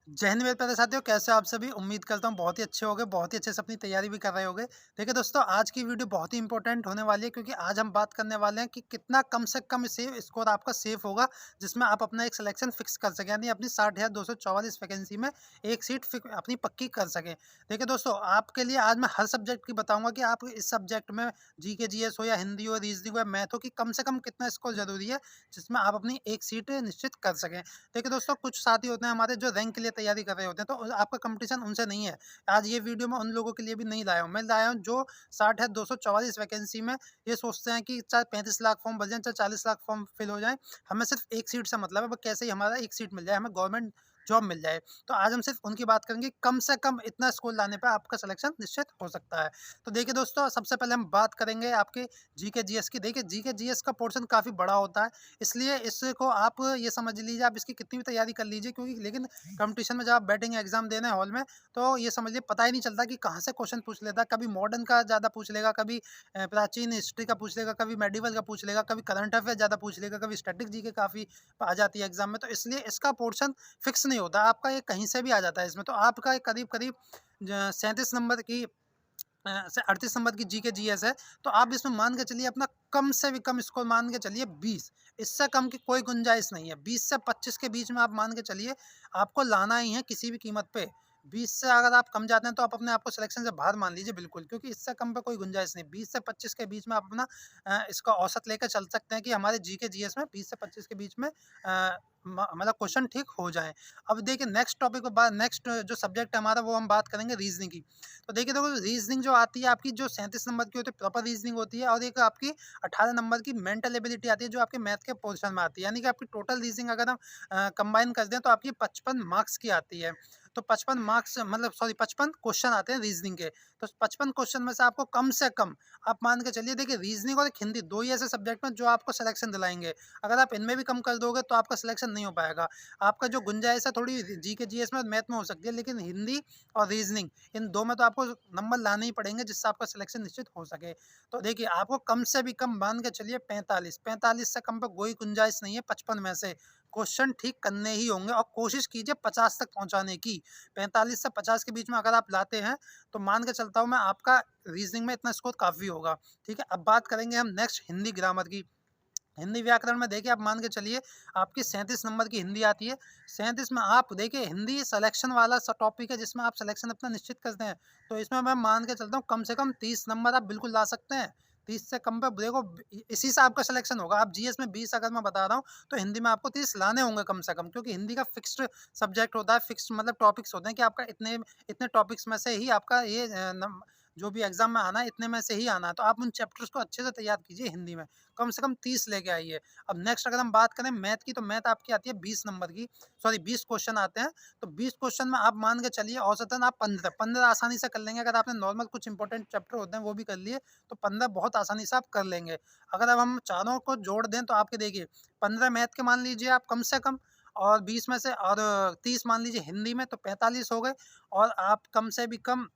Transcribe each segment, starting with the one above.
जय हिंद मेरे प्यारे साथियों, कैसे हो आप सभी। उम्मीद करता हूँ बहुत ही अच्छे होंगे, बहुत ही अच्छे से अपनी तैयारी भी कर रहे होंगे। देखिए दोस्तों, आज की वीडियो बहुत ही इंपॉर्टेंट होने वाली है क्योंकि आज हम बात करने वाले हैं कि कितना कम से कम सेव स्कोर आपका सेफ होगा जिसमें आप अपना एक सिलेक्शन फिक्स कर सकें, यानी अपनी 60,244 वैकेंसी में एक सीट अपनी पक्की कर सकें। देखिए दोस्तों, आपके लिए आज मैं हर सब्जेक्ट की बताऊंगा कि आप इस सब्जेक्ट में जीके जीएस हो या हिंदी हो, रीजनिंग हो या मैथ हो, कि कम से कम कितना स्कोर जरूरी है जिसमें आप अपनी एक सीट निश्चित कर सकें। देखिए दोस्तों, कुछ साथी होते हैं हमारे जो रैंक के लिए तैयारी कर रहे होते हैं, तो आपका कंपटीशन उनसे नहीं है। आज ये वीडियो मैं उन लोगों के लिए भी नहीं लाया हूँ, मैं लाया हूँ जो 60,244 वैकेंसी में ये सोचते हैं कि चाहे 35 लाख फॉर्म भर जाए, चाहे 40 लाख फॉर्म फिल हो जाए, हमें सिर्फ एक सीट से मतलब है, वो कैसे ही हमारा एक सीट मिल जाए, हमें गवर्नमेंट जॉब मिल जाए। तो आज हम सिर्फ उनकी बात करेंगे, कम से कम इतना स्कोर लाने पर आपका सिलेक्शन निश्चित हो सकता है। तो देखिए दोस्तों, सबसे पहले हम बात करेंगे आपके जीके जीएस की। देखिए जीके जीएस का पोर्शन काफ़ी बड़ा होता है, इसलिए इसको आप ये समझ लीजिए, आप इसकी कितनी भी तैयारी कर लीजिए, क्योंकि लेकिन कंपटीशन में जब आप बैठेंगे एग्जाम देने हॉल में, तो ये समझिए पता ही नहीं चलता कि कहाँ से क्वेश्चन पूछ लेता है। कभी मॉडर्न का ज़्यादा पूछ लेगा, कभी प्राचीन हिस्ट्री का पूछ लेगा, कभी मेडिवल का पूछ लेगा, कभी करंट अफेयर ज़्यादा पूछ लेगा, कभी स्टैटिक जी के काफ़ी आ जाती है एग्जाम में। तो इसलिए इसका पोर्शन फिक्स नहीं होता, आपका ये कहीं से भी आ जाता है इसमें। तो आपका करीब करीब 37 नंबर की से 38 नंबर की जीके जीएस है, तो आप इसमें मान के चलिए अपना कम से भी कम स्कोर मान के चलिए 20। इससे कम की कोई गुंजाइश नहीं है। 20 से 25 के बीच में आप मान के चलिए, आपको लाना ही है किसी भी कीमत पे। 20 से अगर आप कम जाते हैं तो आप अपने आप को सिलेक्शन से बाहर मान लीजिए बिल्कुल, क्योंकि इससे कम पे कोई गुंजाइश नहीं। 20 से 25 के बीच में आप अपना इसका औसत लेकर चल सकते हैं कि हमारे जीके जीएस में 20 से 25 के बीच में मतलब क्वेश्चन ठीक हो जाए। अब देखिए नेक्स्ट टॉपिक के बाद, नेक्स्ट जो सब्जेक्ट है हमारा, वो हम बात करेंगे रीजनिंग की। तो देखिए देखो, रीजनिंग जो आती है आपकी, जो 37 नंबर की होती है प्रॉपर रीजनिंग होती है, और एक आपकी 18 नंबर की मेंटल एबिलिटी आती है जो आपके मैथ के पोर्शन में आती है। यानी कि आपकी टोटल रीजनिंग अगर हम कंबाइन कर दें तो आपकी 55 मार्क्स की आती है। तो 55 मार्क्स मतलब सॉरी 55 क्वेश्चन आते हैं रीजनिंग के। तो 55 क्वेश्चन में से आपको कम से कम, आप मान के चलिए, देखिए रीजनिंग और एक हिंदी, दो ही ऐसे सब्जेक्ट में जो आपको सिलेक्शन दिलाएंगे। अगर आप इनमें भी कम कर दोगे तो आपका सिलेक्शन नहीं हो पाएगा। आपका जो गुंजाइश है थोड़ी जी के जीएस में, मैथ में हो सकती है, लेकिन हिंदी और रीजनिंग, इन दो में तो आपको नंबर लाने ही पड़ेंगे जिससे आपका सिलेक्शन निश्चित हो सके। तो देखिए, आपको कम से भी कम मान के चलिए 45 से कम पे कोई गुंजाइश नहीं है। 55 में से क्वेश्चन ठीक करने ही होंगे, और कोशिश कीजिए 50 तक पहुंचाने की। 45 से 50 के बीच में अगर आप लाते हैं तो मान के चलता हूँ मैं, आपका रीजनिंग में इतना स्कोर काफ़ी होगा। ठीक है, अब बात करेंगे हम नेक्स्ट हिंदी ग्रामर की। हिंदी व्याकरण में देखिए, आप मान के चलिए आपकी 37 नंबर की हिंदी आती है। 37 में आप देखिए, हिंदी सिलेक्शन वाला टॉपिक है जिसमें आप सिलेक्शन अपना निश्चित करते हैं। तो इसमें मैं मान के चलता हूँ कम से कम 30 नंबर आप बिल्कुल ला सकते हैं। 30 से कम पे देखो, इसी से आपका सिलेक्शन होगा। आप जीएस में 20 अगर मैं बता रहा हूँ, तो हिंदी में आपको 30 लाने होंगे कम से कम, क्योंकि हिंदी का फिक्स्ड सब्जेक्ट होता है, फिक्स्ड मतलब टॉपिक्स होते हैं कि आपका इतने इतने टॉपिक्स में से ही आपका ये जो भी एग्जाम में आना है, इतने में से ही आना है। तो आप उन चैप्टर्स को अच्छे से तैयार कीजिए हिंदी में, कम से कम 30 लेके आइए। अब नेक्स्ट अगर हम बात करें मैथ की, तो मैथ आपकी आती है 20 नंबर की, सॉरी 20 क्वेश्चन आते हैं। तो 20 क्वेश्चन में आप मान के चलिए औसतन आप 15 आसानी से कर लेंगे। अगर आपने नॉर्मल कुछ इंपॉर्टेंट चैप्टर होते हैं वो भी कर लिए, तो 15 बहुत आसानी से आप कर लेंगे। अगर अब हम चारों को जोड़ दें तो आपके देखिए, 15 मैथ के मान लीजिए आप कम से कम, और 20 में से, और 30 मान लीजिए हिंदी में, तो 45 हो गए। और आप कम से भी कम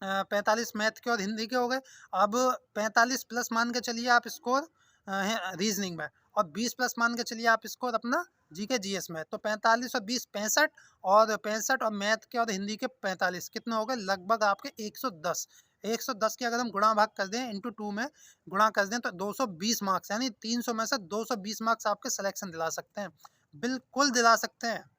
45 मैथ के और हिंदी के हो गए। अब 45 प्लस मान के चलिए आप स्कोर रीजनिंग में, और 20 प्लस मान के चलिए आप स्कोर अपना जीके जीएस में। तो 45 और 20 65, और 65 और मैथ के और हिंदी के 45, कितने हो गए लगभग आपके 110। 110 की अगर हम गुणा भाग कर दें, इंटू 2 में गुणा कर दें, तो 220 मार्क्स, यानी 300 में से 220 मार्क्स आपके सिलेक्शन दिला सकते हैं, बिल्कुल दिला सकते हैं।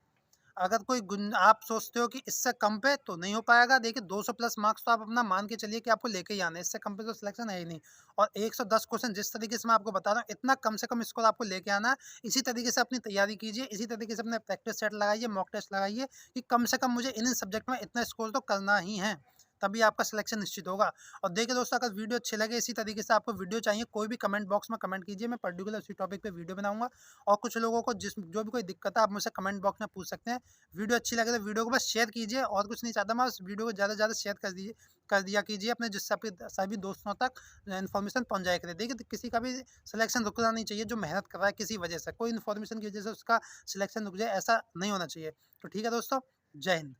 अगर कोई आप सोचते हो कि इससे कम पे तो नहीं हो पाएगा, देखिए 200 प्लस मार्क्स तो आप अपना मान के चलिए कि आपको लेके ही आना है, इससे कम पे तो सिलेक्शन है ही नहीं। और 110 क्वेश्चन जिस तरीके से मैं आपको बता रहा हूँ, इतना कम से कम स्कोर आपको लेके आना है। इसी तरीके से अपनी तैयारी कीजिए, इसी तरीके से अपने प्रैक्टिस सेट लगाइए, मॉक टेस्ट लगाइए, कि कम से कम मुझे इन सब्जेक्ट में इतना स्कोर तो करना ही है, तभी आपका सिलेक्शन निश्चित होगा। और देखिए दोस्तों, अगर वीडियो अच्छे लगे, इसी तरीके से आपको वीडियो चाहिए, कोई भी कमेंट बॉक्स में कमेंट कीजिए, मैं पर्टिकुलर उसी टॉपिक पे वीडियो बनाऊंगा। और कुछ लोगों को जो भी कोई दिक्कत है, आप मुझसे कमेंट बॉक्स में पूछ सकते हैं। वीडियो अच्छी लगे तो वीडियो को बस शेयर कीजिए, और कुछ नहीं चाहता मैं, उस वीडियो को ज़्यादा से ज़्यादा शेयर कर दिया कीजिए अपने, जिससे आपके सभी दोस्तों तक इन्फॉर्मेशन पहुंच जाया करे। देखिए, तो किसी का भी सिलेक्शन रुकना नहीं चाहिए, जो मेहनत कर रहा है किसी वजह से, कोई इन्फॉर्मेशन की वजह से उसका सिलेक्शन रुक जाए, ऐसा नहीं होना चाहिए। तो ठीक है दोस्तों, जय हिंद।